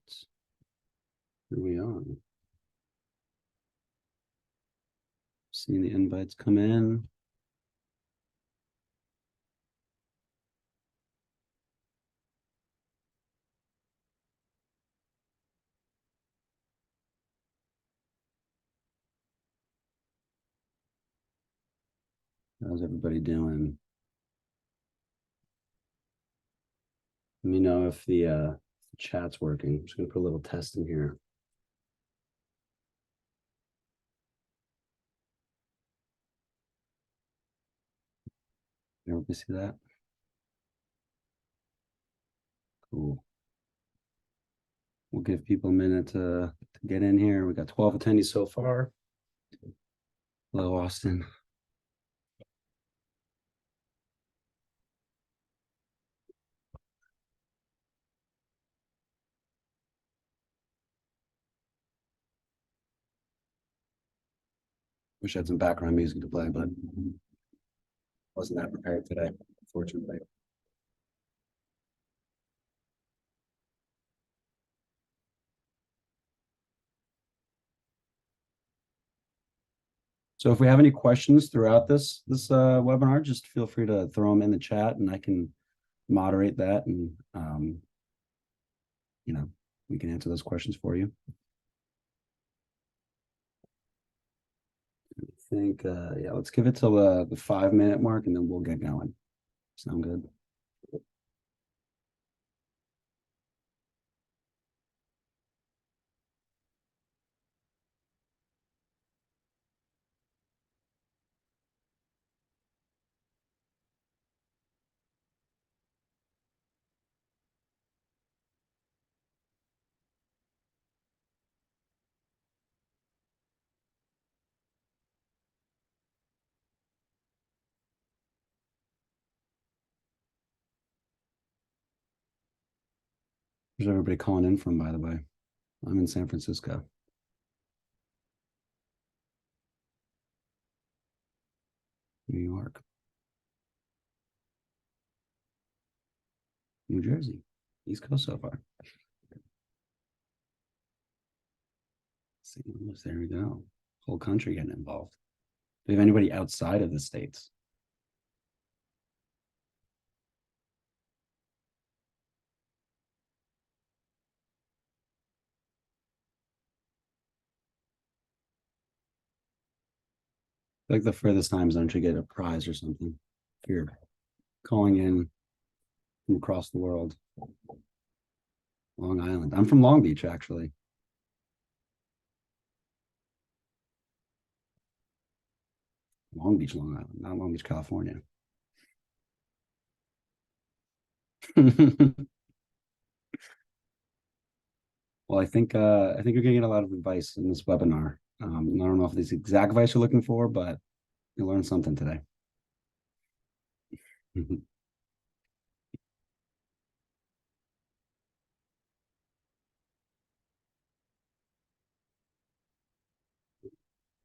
Here we are. Seeing the invites come in. How's everybody doing? Let me know if the chat's working. I'm just gonna put a little test in here. Everybody see that? Cool. We'll give people a minute to get in here. We got 12 attendees so far. Hello, Austin. Wish I had some background music to play, but wasn't that prepared today, unfortunately. So if we have any questions throughout this webinar, just feel free to throw them in the chat, and I can moderate that, and we can answer those questions for you. I think yeah, let's give it till the 5-minute mark, and then we'll get going. Sound good? Where's everybody calling in from, by the way? I'm in San Francisco. New York. New Jersey. East Coast so far. St. Louis, there we go. Whole country getting involved. Do we have anybody outside of the States? Like the furthest time zone should get a prize or something. If you're calling in from across the world. Long Island. I'm from Long Beach, actually. Long Beach, Long Island, not Long Beach, California. Well, I think you're gonna get a lot of advice in this webinar. I don't know if this exact advice you're looking for, but you learned something today.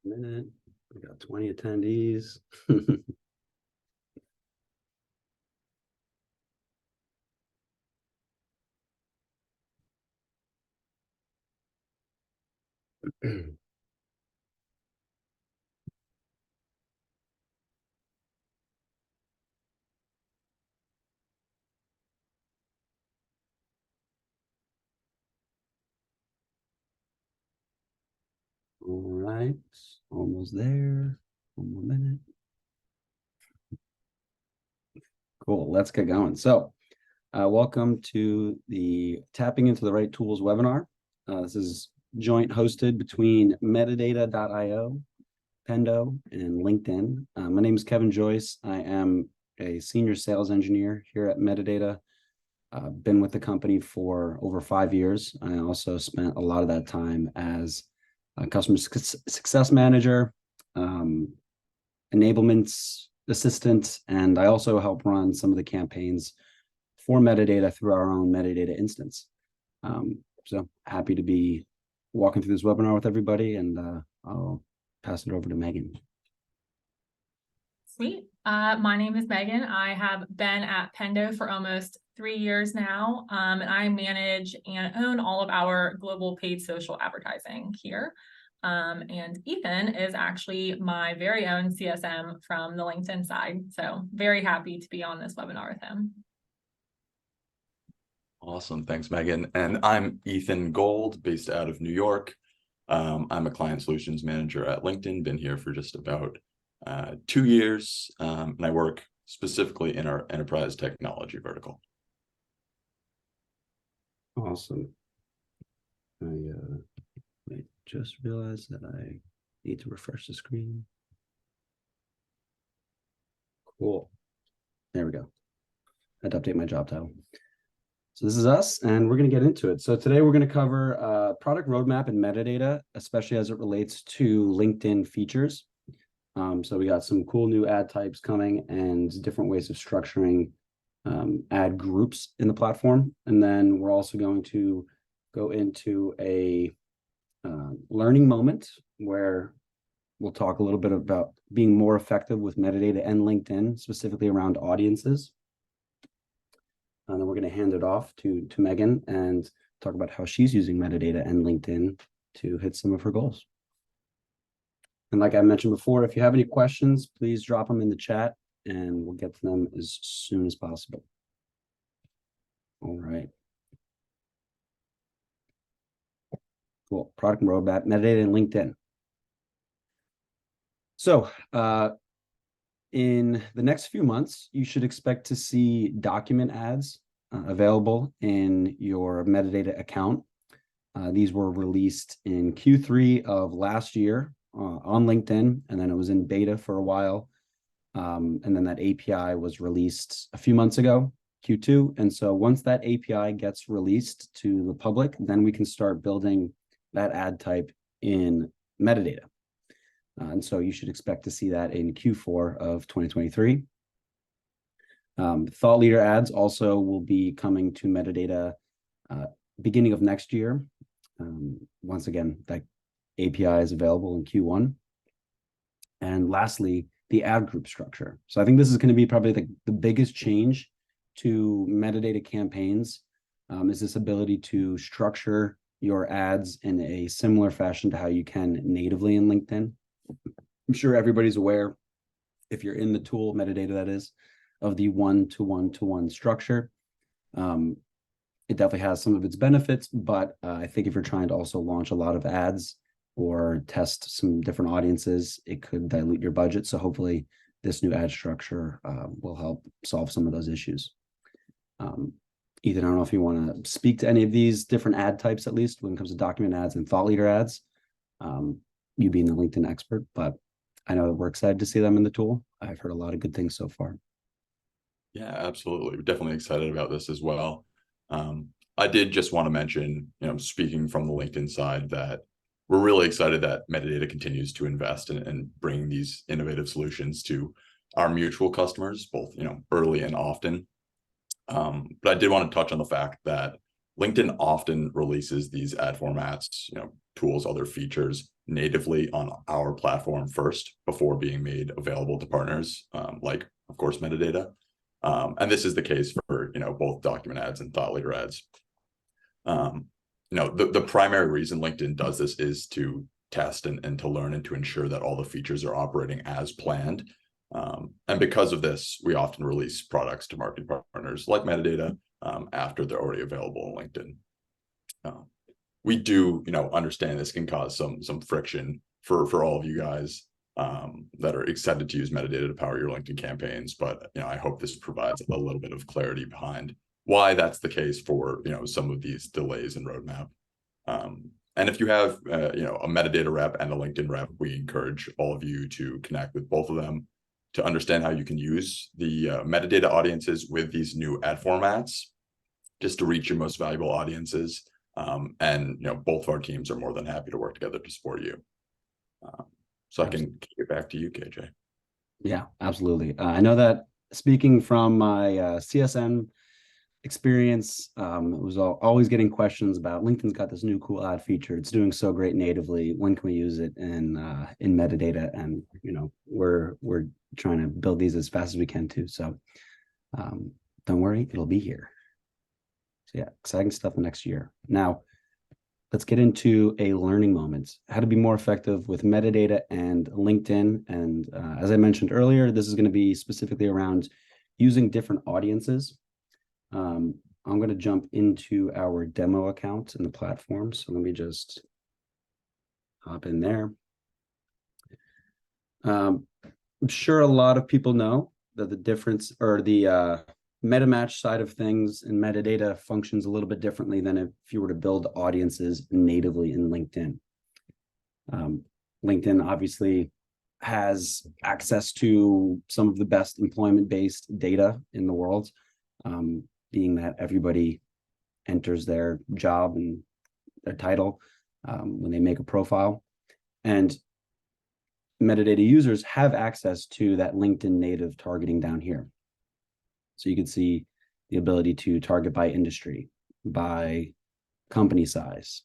Minute. We got 20 attendees. All right, almost there. One more minute. Cool, let's get going. So welcome to the Tapping into the Right Tools webinar. This is joint hosted between Metadata.io, Pendo, and LinkedIn. My name is Kevin Joyce. I am a senior sales engineer here at Metadata. I've been with the company for over 5 years. I also spent a lot of that time as a customer success manager, enablement assistant, and I also help run some of the campaigns for Metadata through our own Metadata instance. So happy to be walking through this webinar with everybody, and I'll pass it over to Megan. Sweet. My name is Megan. I have been at Pendo for almost 3 years now, and I manage and own all of our global paid social advertising here. And Ethan is actually my very own CSM from the LinkedIn side. So very happy to be on this webinar with him. Awesome. Thanks, Megan. And I'm Ethan Gold, based out of New York. I'm a client solutions manager at LinkedIn, been here for just about 2 years, and I work specifically in our enterprise technology vertical. Awesome. I just realized that I need to refresh the screen. Cool. There we go. I had to update my job title. So this is us, and we're going to get into it. So today we're going to cover product roadmap and metadata, especially as it relates to LinkedIn features. So we got some cool new ad types coming and different ways of structuring ad groups in the platform. And then we're also going to go into a learning moment where we'll talk a little bit about being more effective with metadata and LinkedIn, specifically around audiences. And then we're going to hand it off to Megan and talk about how she's using metadata and LinkedIn to hit some of her goals. And like I mentioned before, if you have any questions, please drop them in the chat and we'll get to them as soon as possible. All right. Cool. Product roadmap, metadata, and LinkedIn. So in the next few months, you should expect to see document ads available in your metadata account. These were released in Q3 of last year on LinkedIn, and then it was in beta for a while. And then that API was released a few months ago, Q2. And so once that API gets released to the public, then we can start building that ad type in metadata. And so you should expect to see that in Q4 of 2023. Thought leader ads also will be coming to metadata beginning of next year. Once again, that API is available in Q1. And lastly, the ad group structure. So I think this is going to be probably the biggest change to metadata campaigns, is this ability to structure your ads in a similar fashion to how you can natively in LinkedIn. I'm sure everybody's aware, if you're in the tool, metadata that is, of the one-to-one-to-one structure. It definitely has some of its benefits, but I think if you're trying to also launch a lot of ads or test some different audiences, it could dilute your budget. So hopefully this new ad structure will help solve some of those issues. Ethan, I don't know if you want to speak to any of these different ad types, at least when it comes to document ads and thought leader ads. You being the LinkedIn expert, but I know that we're excited to see them in the tool. I've heard a lot of good things so far. Yeah, absolutely. We're definitely excited about this as well. I did just want to mention, speaking from the LinkedIn side, that we're really excited that metadata continues to invest and bring these innovative solutions to our mutual customers, both, early and often. But I did want to touch on the fact that LinkedIn often releases these ad formats, tools, other features natively on our platform first before being made available to partners, like, of course, metadata. And this is the case for, both document ads and thought leader ads. The primary reason LinkedIn does this is to test and to learn and to ensure that all the features are operating as planned. And because of this, we often release products to marketing partners like metadata after they're already available on LinkedIn. We do, understand this can cause some friction for all of you guys that are excited to use metadata to power your LinkedIn campaigns. But, I hope this provides a little bit of clarity behind why that's the case for, some of these delays in roadmap. And if you have, a metadata rep and a LinkedIn rep, we encourage all of you to connect with both of them to understand how you can use the metadata audiences with these new ad formats just to reach your most valuable audiences. And, both of our teams are more than happy to work together to support you. So I can kick it back to you, KJ. Yeah, absolutely. I know that speaking from my CSM experience. It was always getting questions about LinkedIn's got this new cool ad feature. It's doing so great natively. When can we use it in metadata? And we're trying to build these as fast as we can too. So don't worry, it'll be here. So yeah, exciting stuff the next year. Now, let's get into a learning moment, how to be more effective with metadata and LinkedIn. And as I mentioned earlier, this is going to be specifically around using different audiences. I'm going to jump into our demo account in the platform. So let me just hop in there. I'm sure a lot of people know that the difference, or the meta match side of things and metadata functions a little bit differently than if you were to build audiences natively in LinkedIn. LinkedIn obviously has access to some of the best employment-based data in the world, being that everybody enters their job and their title when they make a profile. And metadata users have access to that LinkedIn native targeting down here. So you can see the ability to target by industry, by company size,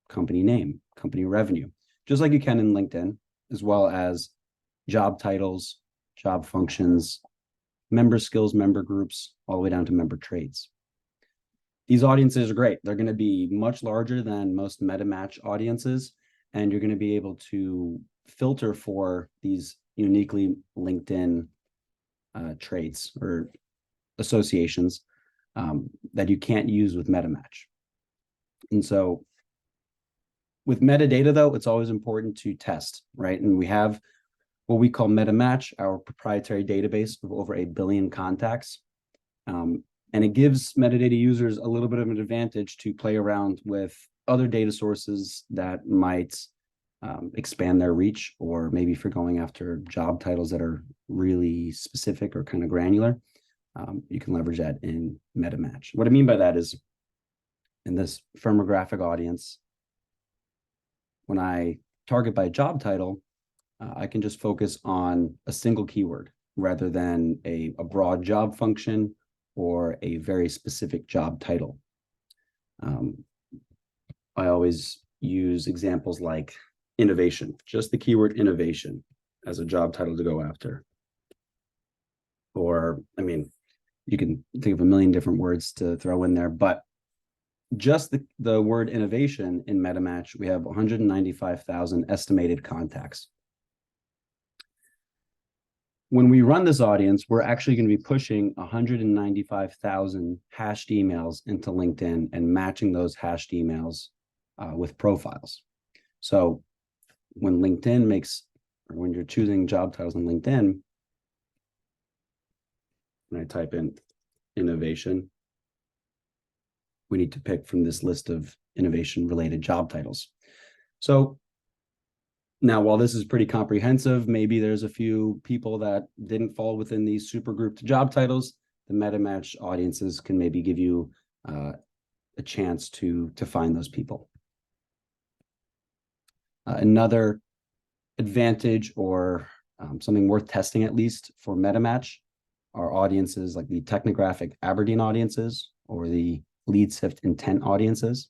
company name, company revenue, just like you can in LinkedIn, as well as job titles, job functions, member skills, member groups, all the way down to member traits. These audiences are great. They're going to be much larger than most meta match audiences, and you're going to be able to filter for these uniquely LinkedIn traits or associations that you can't use with MetaMatch. And so with metadata, though, it's always important to test, right? And we have what we call MetaMatch, our proprietary database of over 1 billion contacts. And it gives metadata users a little bit of an advantage to play around with other data sources that might expand their reach, or maybe if you're going after job titles that are really specific or kind of granular, you can leverage that in MetaMatch. What I mean by that is, in this firmographic audience, when I target by job title, I can just focus on a single keyword rather than a broad job function or a very specific job title. I always use examples like innovation, just the keyword innovation as a job title to go after. Or, I mean, you can think of a million different words to throw in there, but just the word innovation in MetaMatch, we have 195,000 estimated contacts. When we run this audience, we're actually going to be pushing 195,000 hashed emails into LinkedIn and matching those hashed emails with profiles. So when LinkedIn makes, or when you're choosing job titles on LinkedIn, when I type in innovation, we need to pick from this list of innovation related job titles. So now, while this is pretty comprehensive, maybe there's a few people that didn't fall within these super grouped job titles. The MetaMatch audiences can maybe give you a chance to find those people. Another advantage, or something worth testing at least for MetaMatch, are audiences like the technographic Aberdeen audiences or the lead sift intent audiences.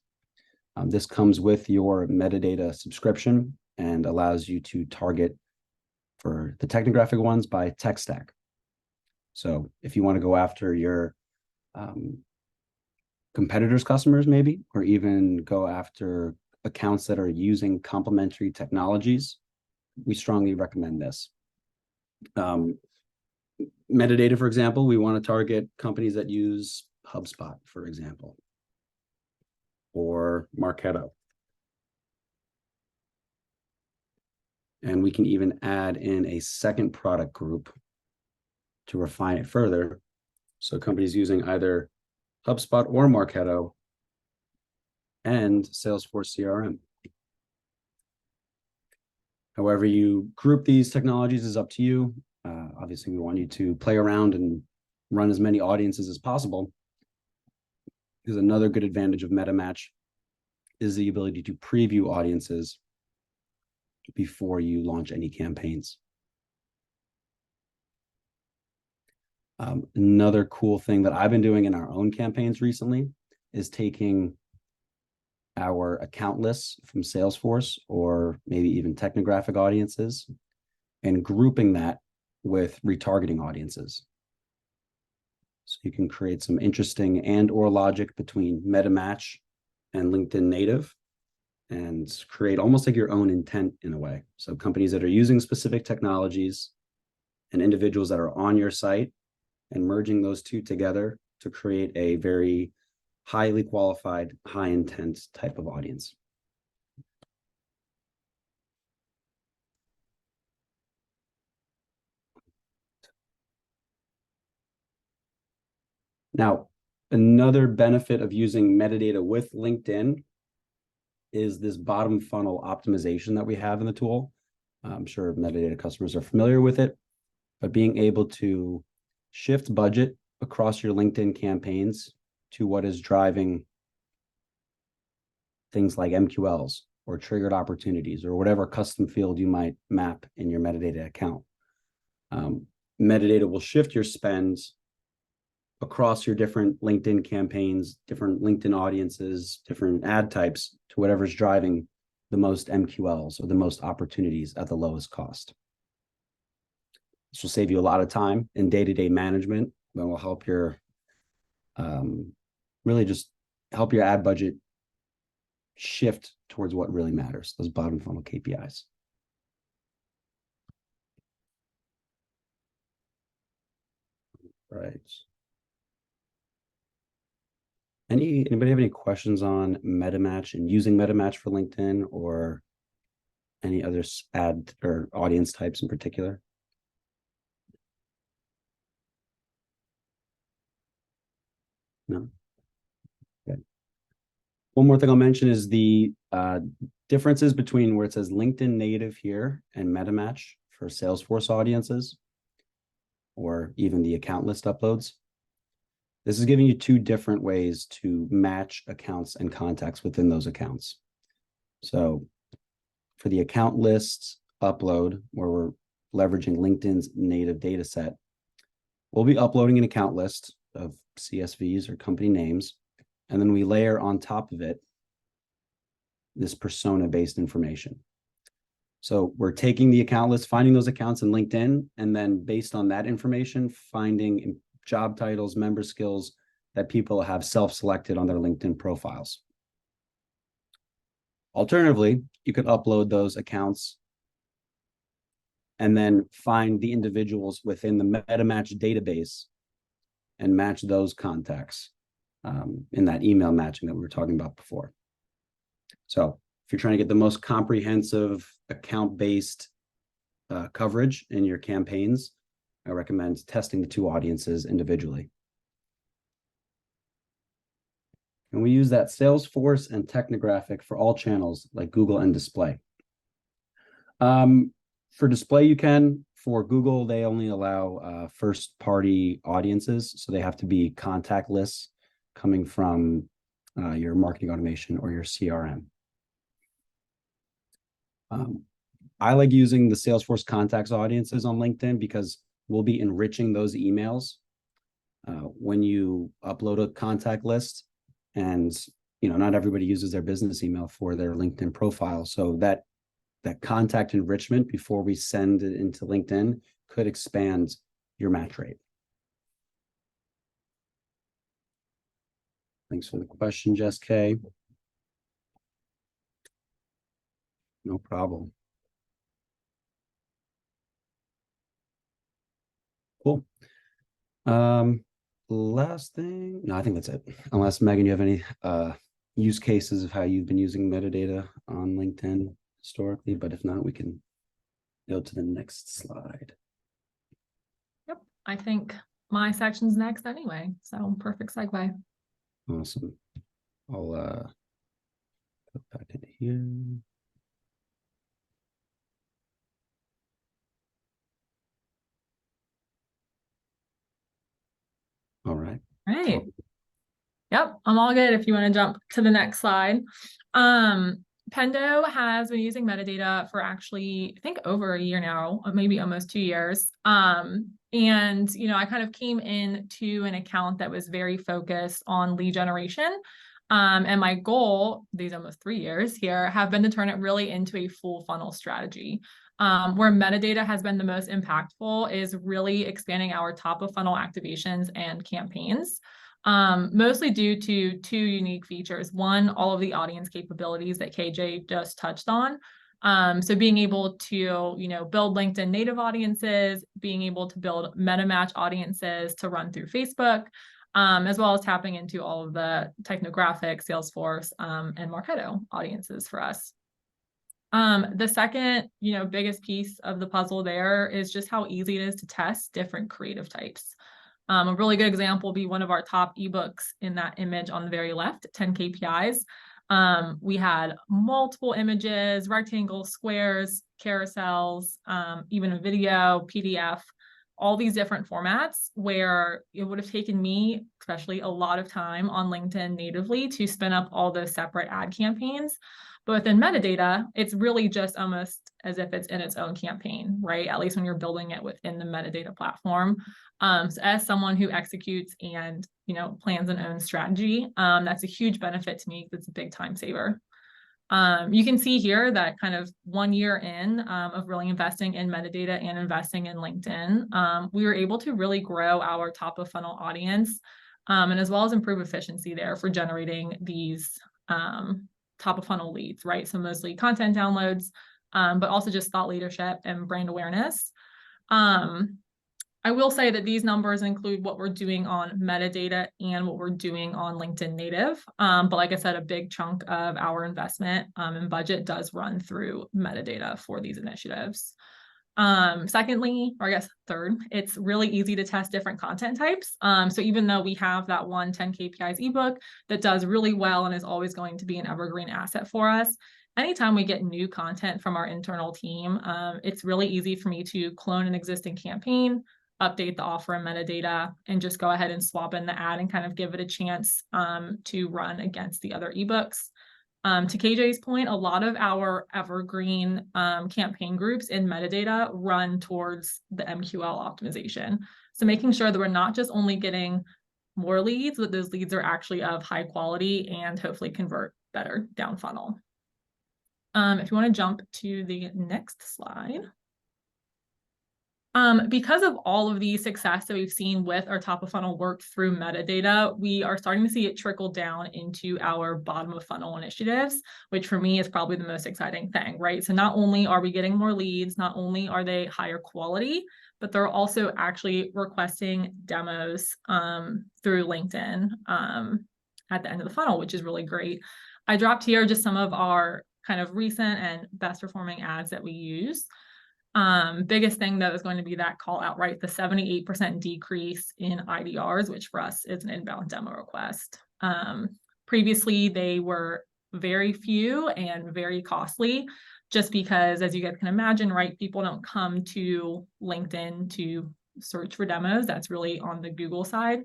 This comes with your metadata subscription and allows you to target for the technographic ones by tech stack. So if you want to go after your competitors' customers, maybe, or even go after accounts that are using complementary technologies, we strongly recommend this. Metadata, for example, we want to target companies that use HubSpot, for example, or Marketo. And we can even add in a second product group to refine it further. So companies using either HubSpot or Marketo and Salesforce CRM. However you group these technologies is up to you. Obviously, we want you to play around and run as many audiences as possible, because another good advantage of MetaMatch is the ability to preview audiences before you launch any campaigns. Another cool thing that I've been doing in our own campaigns recently is taking our account lists from Salesforce or maybe even technographic audiences and grouping that with retargeting audiences. So you can create some interesting and or logic between meta match and LinkedIn native and create almost like your own intent in a way. So companies that are using specific technologies and individuals that are on your site and merging those two together to create a very highly qualified, high intent type of audience. Now, another benefit of using metadata with LinkedIn is this bottom funnel optimization that we have in the tool. I'm sure metadata customers are familiar with it, but being able to shift budget across your LinkedIn campaigns to what is driving things like MQLs or triggered opportunities or whatever custom field you might map in your metadata account. Metadata will shift your spends across your different LinkedIn campaigns, different LinkedIn audiences, different ad types to whatever's driving the most MQLs or the most opportunities at the lowest cost. This will save you a lot of time in day-to-day management and will help your really just help your ad budget shift towards what really matters, those bottom funnel KPIs. Right. Anybody have any questions on MetaMatch and using MetaMatch for LinkedIn or any other ad or audience types in particular? No. Okay. One more thing I'll mention is the differences between where it says LinkedIn native here and MetaMatch for Salesforce audiences, or even the account list uploads. This is giving you two different ways to match accounts and contacts within those accounts. So for the account list upload, where we're leveraging LinkedIn's native data set, we'll be uploading an account list of CSVs or company names, and then we layer on top of it this persona-based information. So we're taking the account list, finding those accounts in LinkedIn, and then based on that information, finding job titles, member skills that people have self-selected on their LinkedIn profiles. Alternatively, you could upload those accounts and then find the individuals within the MetaMatch database and match those contacts in that email matching that we were talking about before. So if you're trying to get the most comprehensive account-based coverage in your campaigns, I recommend testing the two audiences individually. And we use that Salesforce and Technographic for all channels like Google and display. For display, you can. For Google, they only allow first-party audiences, so they have to be contact lists coming from your marketing automation or your CRM. I like using the Salesforce contacts audiences on LinkedIn because we'll be enriching those emails when you upload a contact list. And not everybody uses their business email for their LinkedIn profile. So that contact enrichment before we send it into LinkedIn could expand your match rate. Thanks for the question, Jess K. No problem. Cool. Last thing, no, I think that's it. Unless Megan, you have any use cases of how you've been using metadata on LinkedIn historically, but if not, we can go to the next slide. Yep, I think my section's next anyway, so perfect segue. Awesome. I'll go back in here. All right. Right. Yep, I'm all good if you want to jump to the next slide. Pendo has been using metadata for actually, I think over a year now, or maybe almost 2 years. And, I kind of came into an account that was very focused on lead generation. And my goal, these almost 3 years here, have been to turn it really into a full funnel strategy. Where metadata has been the most impactful is really expanding our top of funnel activations and campaigns. Mostly due to two unique features. One, all of the audience capabilities that KJ just touched on. So being able to, build LinkedIn native audiences, being able to build meta match audiences to run through Facebook, as well as tapping into all of the technographic, Salesforce, and Marketo audiences for us. The second, biggest piece of the puzzle there is just how easy it is to test different creative types. A really good example will be one of our top ebooks in that image on the very left, 10 KPIs. We had multiple images, rectangles, squares, carousels, even a video, PDF, all these different formats where it would have taken me, especially, a lot of time on LinkedIn natively to spin up all those separate ad campaigns. But within metadata, it's really just almost as if it's in its own campaign, right? At least when you're building it within the metadata platform. So as someone who executes and, plans and owns strategy, that's a huge benefit to me. It's a big time saver. You can see here that kind of 1 year in of really investing in metadata and investing in LinkedIn, we were able to really grow our top of funnel audience, and as well as improve efficiency there for generating these top of funnel leads, right? So mostly content downloads, but also just thought leadership and brand awareness. I will say that these numbers include what we're doing on metadata and what we're doing on LinkedIn native. But like I said, a big chunk of our investment and budget does run through metadata for these initiatives. Secondly, or I guess third, it's really easy to test different content types. So even though we have that 10 KPIs ebook that does really well and is always going to be an evergreen asset for us, anytime we get new content from our internal team, it's really easy for me to clone an existing campaign, update the offer and metadata, and just go ahead and swap in the ad and kind of give it a chance to run against the other ebooks. To KJ's point, a lot of our evergreen campaign groups in metadata run towards the MQL optimization. So making sure that we're not just only getting more leads, but those leads are actually of high quality and hopefully convert better down funnel. If you want to jump to the next slide. Because of all of the success that we've seen with our top of funnel work through metadata, we are starting to see it trickle down into our bottom of funnel initiatives, which for me is probably the most exciting thing, right? So not only are we getting more leads, not only are they higher quality, but they're also actually requesting demos through LinkedIn at the end of the funnel, which is really great. I dropped here just some of our kind of recent and best performing ads that we use. Biggest thing though is going to be that call out, right? The 78% decrease in IDRs, which for us is an inbound demo request. Previously, they were very few and very costly, just because, as you guys can imagine, right, people don't come to LinkedIn to search for demos. That's really on the Google side.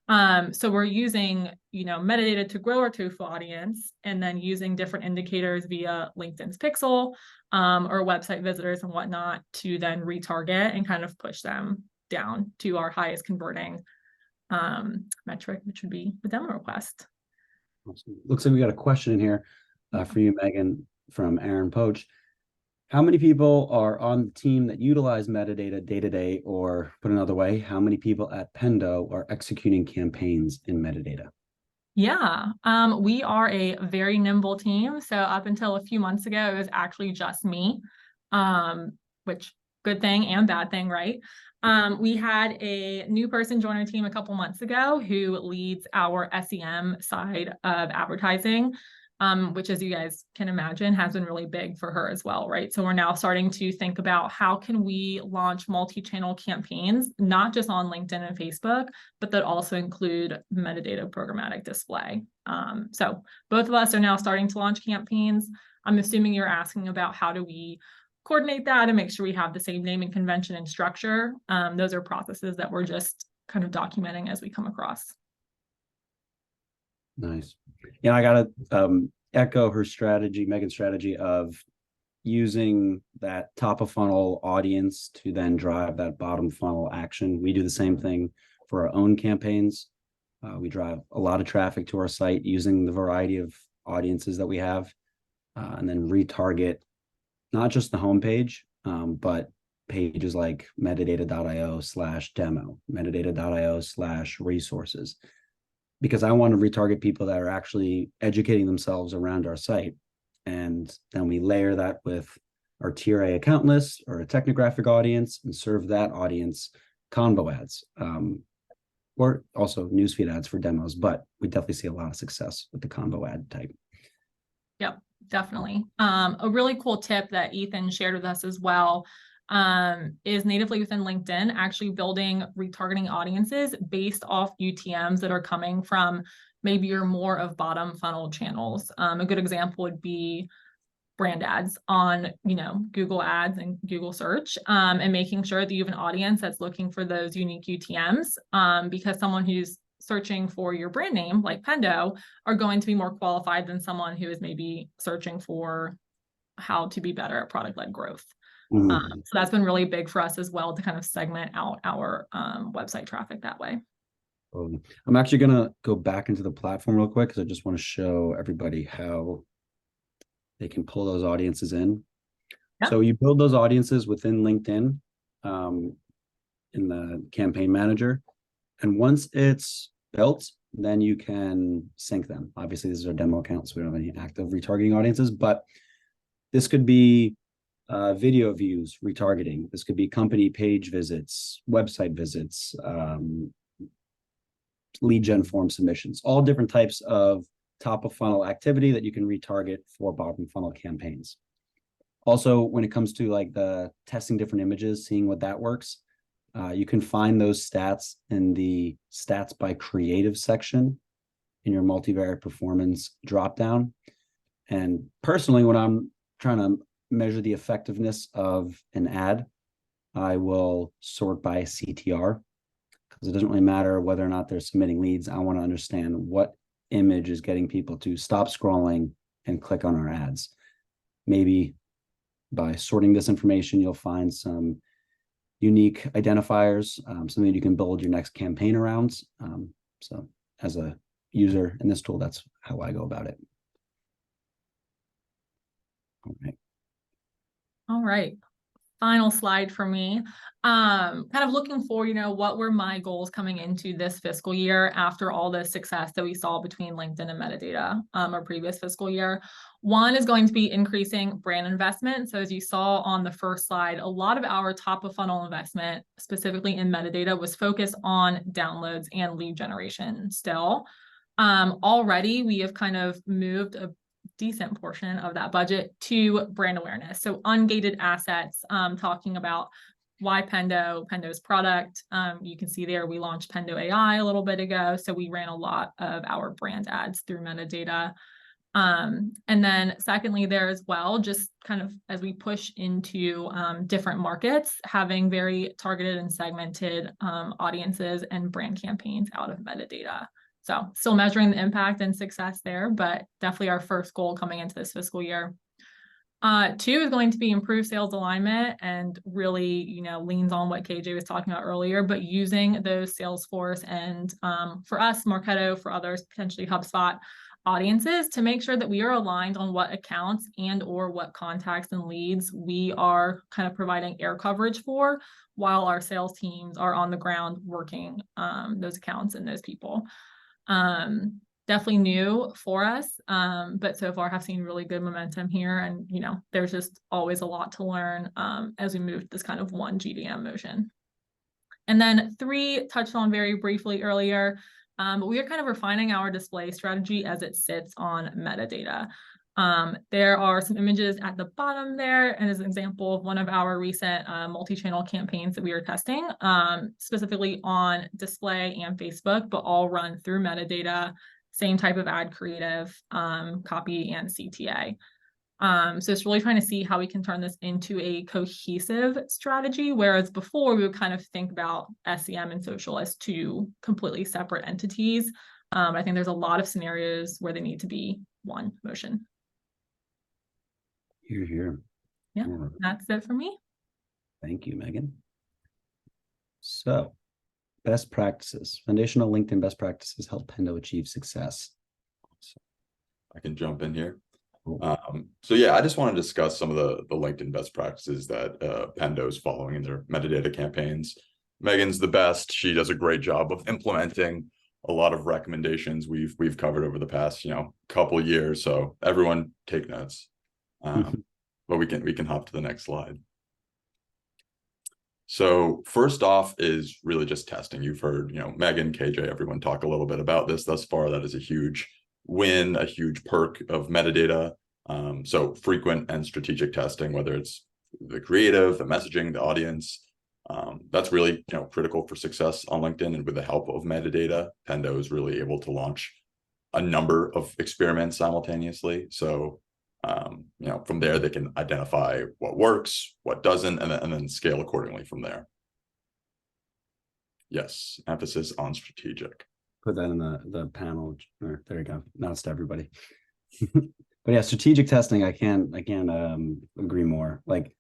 So we're using, metadata to grow our TOEFL audience, and then using different indicators via LinkedIn's Pixel or website visitors and whatnot to then retarget and kind of push them down to our highest converting metric, which would be the demo request. Awesome. Looks like we got a question in here for you, Megan, from Aaron Poach. How many people are on the team that utilize metadata day to day, or put another way, how many people at Pendo are executing campaigns in metadata? Yeah, we are a very nimble team. So up until a few months ago, it was actually just me, which good thing and bad thing, right? We had a new person join our team a couple months ago who leads our SEM side of advertising, which, as you guys can imagine, has been really big for her as well, right? So we're now starting to think about how can we launch multi-channel campaigns, not just on LinkedIn and Facebook, but that also include metadata programmatic display. So both of us are now starting to launch campaigns. I'm assuming you're asking about how do we coordinate that and make sure we have the same naming convention and structure. Those are processes that we're just kind of documenting as we come across. Nice. Yeah, I gotta echo her strategy, Megan's strategy of using that top of funnel audience to then drive that bottom funnel action. We do the same thing for our own campaigns. We drive a lot of traffic to our site using the variety of audiences that we have, and then retarget not just the homepage, but pages like metadata.io/demo, metadata.io/resources, because I want to retarget people that are actually educating themselves around our site. And then we layer that with our tier A account list or a technographic audience and serve that audience combo ads, or also newsfeed ads for demos. But we definitely see a lot of success with the combo ad type. Yep, definitely. A really cool tip that Ethan shared with us as well is natively within LinkedIn, actually building retargeting audiences based off UTMs that are coming from maybe your more of bottom funnel channels. A good example would be brand ads on, Google ads and Google search, and making sure that you have an audience that's looking for those unique UTMs, because someone who's searching for your brand name, like Pendo, are going to be more qualified than someone who is maybe searching for how to be better at product-led growth. So that's been really big for us as well to kind of segment out our website traffic that way. I'm actually going to go back into the platform real quick because I just want to show everybody how they can pull those audiences in. Yeah. So you build those audiences within LinkedIn, in the campaign manager. And once it's built, then you can sync them. Obviously, this is our demo account, so we don't have any active retargeting audiences, but this could be video views retargeting. This could be company page visits, website visits, lead gen form submissions, all different types of top of funnel activity that you can retarget for bottom funnel campaigns. Also, when it comes to like the testing different images, seeing what that works, you can find those stats in the stats by creative section in your multivariate performance dropdown. And personally, when I'm trying to measure the effectiveness of an ad, I will sort by CTR, because it doesn't really matter whether or not they're submitting leads. I want to understand what image is getting people to stop scrolling and click on our ads. Maybe by sorting this information, you'll find some unique identifiers, something that you can build your next campaign around. So as a user in this tool, that's how I go about it. All right. Final slide for me. Kind of looking for, what were my goals coming into this fiscal year after all the success that we saw between LinkedIn and Metadata, our previous fiscal year. One is going to be increasing brand investment. So as you saw on the first slide, a lot of our top of funnel investment, specifically in Metadata, was focused on downloads and lead generation still. Already we have kind of moved a decent portion of that budget to brand awareness. So ungated assets, talking about why Pendo's product. You can see there we launched Pendo AI a little bit ago. So we ran a lot of our brand ads through Metadata. And then secondly, there as well, just kind of as we push into different markets, having very targeted and segmented audiences and brand campaigns out of Metadata. So still measuring the impact and success there, but definitely our first goal coming into this fiscal year. 2 is going to be improved sales alignment, and really, leans on what KJ was talking about earlier, but using those Salesforce and for us, Marketo, for others, potentially HubSpot audiences, to make sure that we are aligned on what accounts and or what contacts and leads we are kind of providing air coverage for, while our sales teams are on the ground working those accounts and those people. Definitely new for us, but so far have seen really good momentum here, and there's just always a lot to learn as we move this kind of one GDM motion. And then 3, touched on very briefly earlier, but we are kind of refining our display strategy as it sits on Metadata. There are some images at the bottom there, and as an example of one of our recent multi-channel campaigns that we are testing, specifically on display and Facebook, but all run through Metadata, same type of ad creative, copy and CTA. So it's really trying to see how we can turn this into a cohesive strategy, whereas before we would kind of think about SEM and social as 2 completely separate entities. I think there's a lot of scenarios where they need to be one motion. Here. Yeah, All right. that's it for me. Thank you, Megan. So, best practices, foundational LinkedIn best practices help Pendo achieve success. So I can jump in here. Cool. So yeah, I just want to discuss some of the LinkedIn best practices that Pendo is following in their metadata campaigns. Megan's the best. She does a great job of implementing a lot of recommendations we've covered over the past couple years. So everyone take notes. But we can hop to the next slide. So first off is really just testing. You've heard Megan, KJ, everyone talk a little bit about this thus far. That is a huge win, a huge perk of metadata. So frequent and strategic testing, whether it's the creative, the messaging, the audience, that's really critical for success on LinkedIn. And with the help of metadata, Pendo is really able to launch a number of experiments simultaneously. So from there they can identify what works, what doesn't, and then scale accordingly from there. Yes, emphasis on strategic. Put that in the panel. There you go. Now it's to everybody. But yeah, strategic testing, I can't agree more. Like,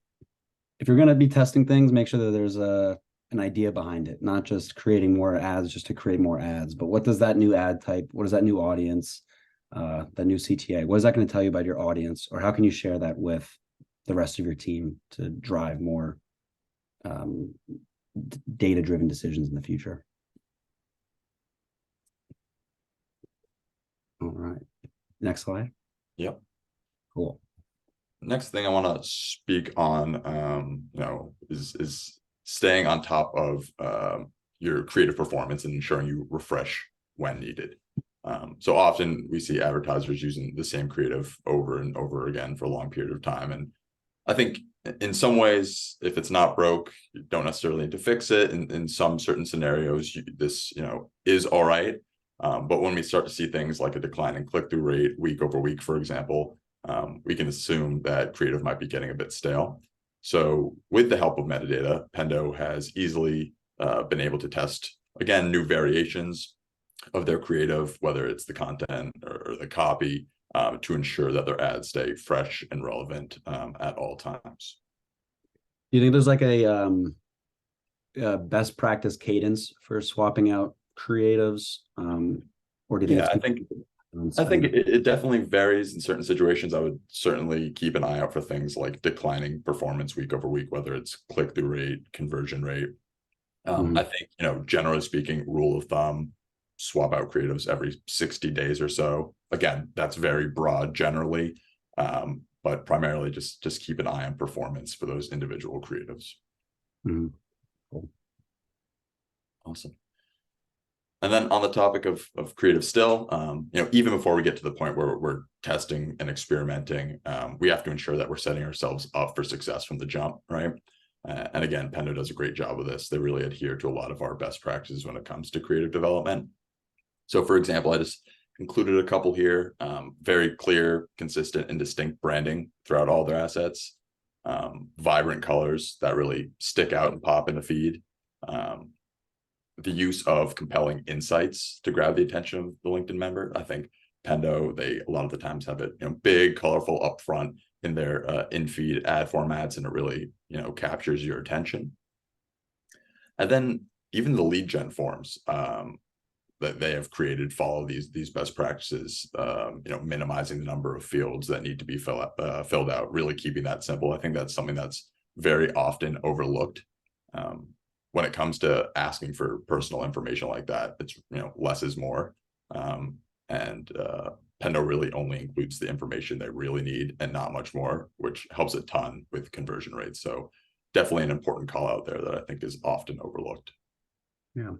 if you're going to be testing things, make sure that there's an idea behind it, not just creating more ads just to create more ads. But what does that new ad type, what is that new audience, the new CTA, what is that going to tell you about your audience? Or how can you share that with the rest of your team to drive more data-driven decisions in the future? All right. Next slide. Yep. Cool. Next thing I want to speak on, is staying on top of your creative performance and ensuring you refresh when needed. So often we see advertisers using the same creative over and over again for a long period of time. And I think in some ways, if it's not broke, you don't necessarily need to fix it. In some certain scenarios, this is all right. But when we start to see things like a decline in click-through rate week over week, for example, we can assume that creative might be getting a bit stale. So with the help of metadata, Pendo has easily been able to test, again, new variations of their creative, whether it's the content or the copy, to ensure that their ads stay fresh and relevant at all times. Do you think there's like a best practice cadence for swapping out creatives? Or do you think I think it definitely varies in certain situations. I would certainly keep an eye out for things like declining performance week over week, whether it's click-through rate, conversion rate. I think, generally speaking, rule of thumb, swap out creatives every 60 days or so. Again, that's very broad generally, but primarily just keep an eye on performance for those individual creatives. Cool. Awesome. And then on the topic of creative still, even before we get to the point where we're testing and experimenting, we have to ensure that we're setting ourselves up for success from the jump, right? And again, Pendo does a great job of this. They really adhere to a lot of our best practices when it comes to creative development. So for example, I just included a couple here, very clear, consistent, and distinct branding throughout all their assets, vibrant colors that really stick out and pop in the feed, the use of compelling insights to grab the attention of the LinkedIn member. I think Pendo, they a lot of the times have it big, colorful upfront in their in-feed ad formats, and it really captures your attention. And then even the lead gen forms that they have created follow these best practices, minimizing the number of fields that need to be filled out, really keeping that simple. I think that's something that's very often overlooked. When it comes to asking for personal information like that, it's less is more, and Pendo really only includes the information they really need and not much more, which helps a ton with conversion rates. So definitely an important call out there that I think is often overlooked. Yeah.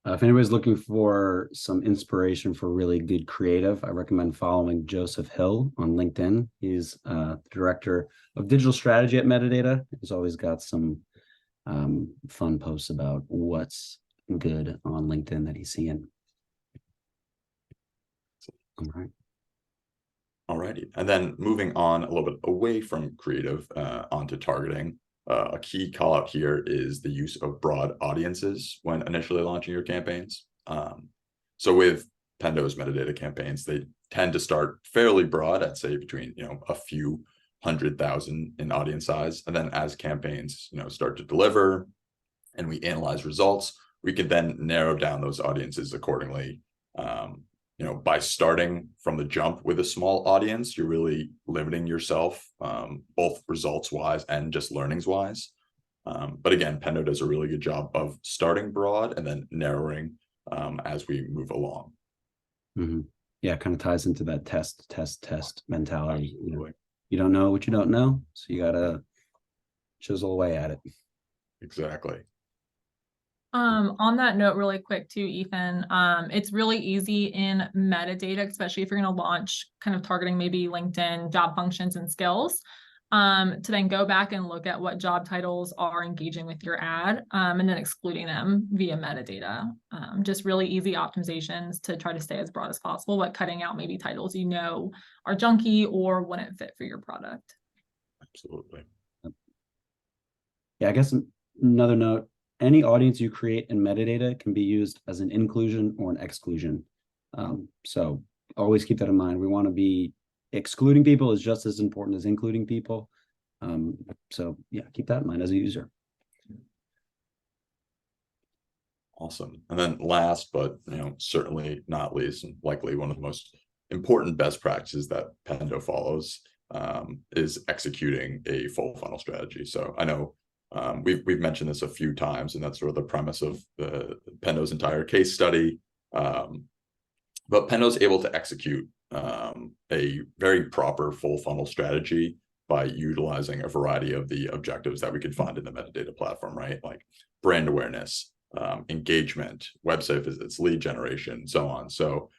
If anybody's looking for some inspiration for really good creative, I recommend following Joseph Hill on LinkedIn. He's the director of digital strategy at Metadata. He's always got some fun posts about what's good on LinkedIn that he's seeing. All right. Alrighty. And then moving on a little bit away from creative onto targeting. A key call out here is the use of broad audiences when initially launching your campaigns. So with Pendo's metadata campaigns, they tend to start fairly broad, I'd say between a few 100,000 in audience size. And then as campaigns, start to deliver and we analyze results, we could then narrow down those audiences accordingly. By starting from the jump with a small audience, you're really limiting yourself, both results wise and just learnings wise. But again, Pendo does a really good job of starting broad and then narrowing as we move along. Mm-hmm. Yeah, it kind of ties into that test mentality. Absolutely. You don't know what you don't know, so you gotta chisel away at it. Exactly. On that note, really quick too, Ethan, it's really easy in metadata, especially if you're going to launch kind of targeting maybe LinkedIn job functions and skills, to then go back and look at what job titles are engaging with your ad, and then excluding them via metadata. Just really easy optimizations to try to stay as broad as possible, but cutting out maybe titles are junky or wouldn't fit for your product. Absolutely. Yeah, I guess another note, any audience you create in metadata can be used as an inclusion or an exclusion. So always keep that in mind. We want to be excluding people is just as important as including people. So yeah, keep that in mind as a user. Awesome. And then last, but certainly not least, and likely one of the most important best practices that Pendo follows is executing a full funnel strategy. So I know we've mentioned this a few times, and that's sort of the premise of the Pendo's entire case study. But Pendo's able to execute a very proper full funnel strategy by utilizing a variety of the objectives that we could find in the metadata platform, right? Like brand awareness, engagement, website visits, lead generation, so on. So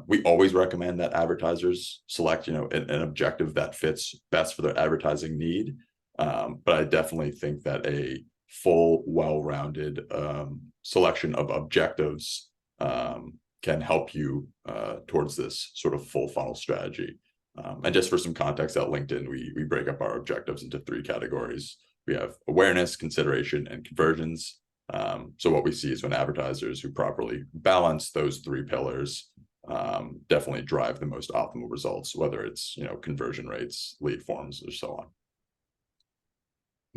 we always recommend that advertisers select, an objective that fits best for their advertising need. But I definitely think that a full, well-rounded selection of objectives can help you towards this sort of full funnel strategy. And just for some context, at LinkedIn, we break up our objectives into 3 categories. We have awareness, consideration, and conversions. So what we see is when advertisers who properly balance those 3 pillars definitely drive the most optimal results, whether it's conversion rates, lead forms, or so on.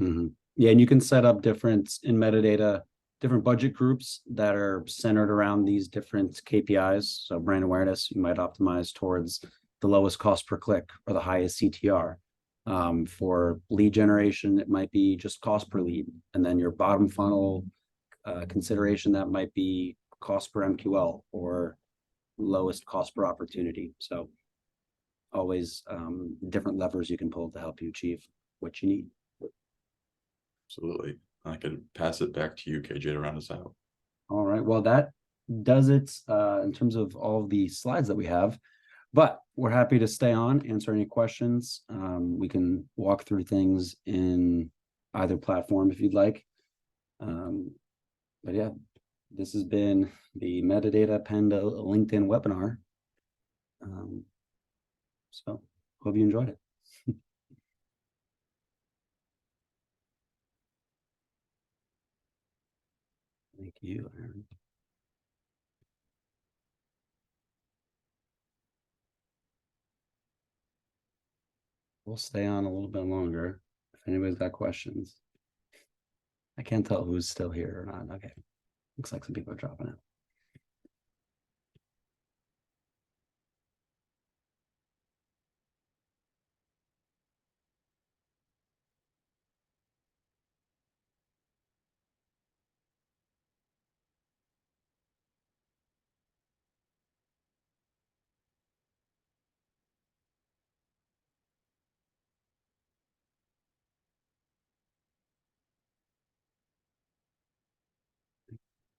Mm-hmm. Yeah, and you can set up different budget groups that are centered around these different KPIs. So brand awareness, you might optimize towards the lowest cost per click or the highest CTR. For lead generation, it might be just cost per lead. And then your bottom funnel consideration, that might be cost per MQL or lowest cost per opportunity. So always different levers you can pull to help you achieve what you need. Absolutely. I could pass it back to you, KJ, to round us out. All right. Well, that does it in terms of all of the slides that we have, but we're happy to stay on, answer any questions. We can walk through things in either platform if you'd like. But yeah, this has been the Metadata Pendo LinkedIn webinar. So hope you enjoyed it. Thank you, Aaron. We'll stay on a little bit longer if anybody's got questions. I can't tell who's still here or not. Okay. Looks like some people are dropping out.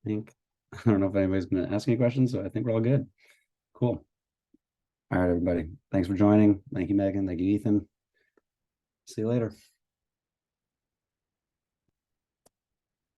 I don't know if anybody's going to ask any questions, so I think we're all good. Cool. All right, everybody. Thanks for joining. Thank you, Megan. Thank you, Ethan. See you later.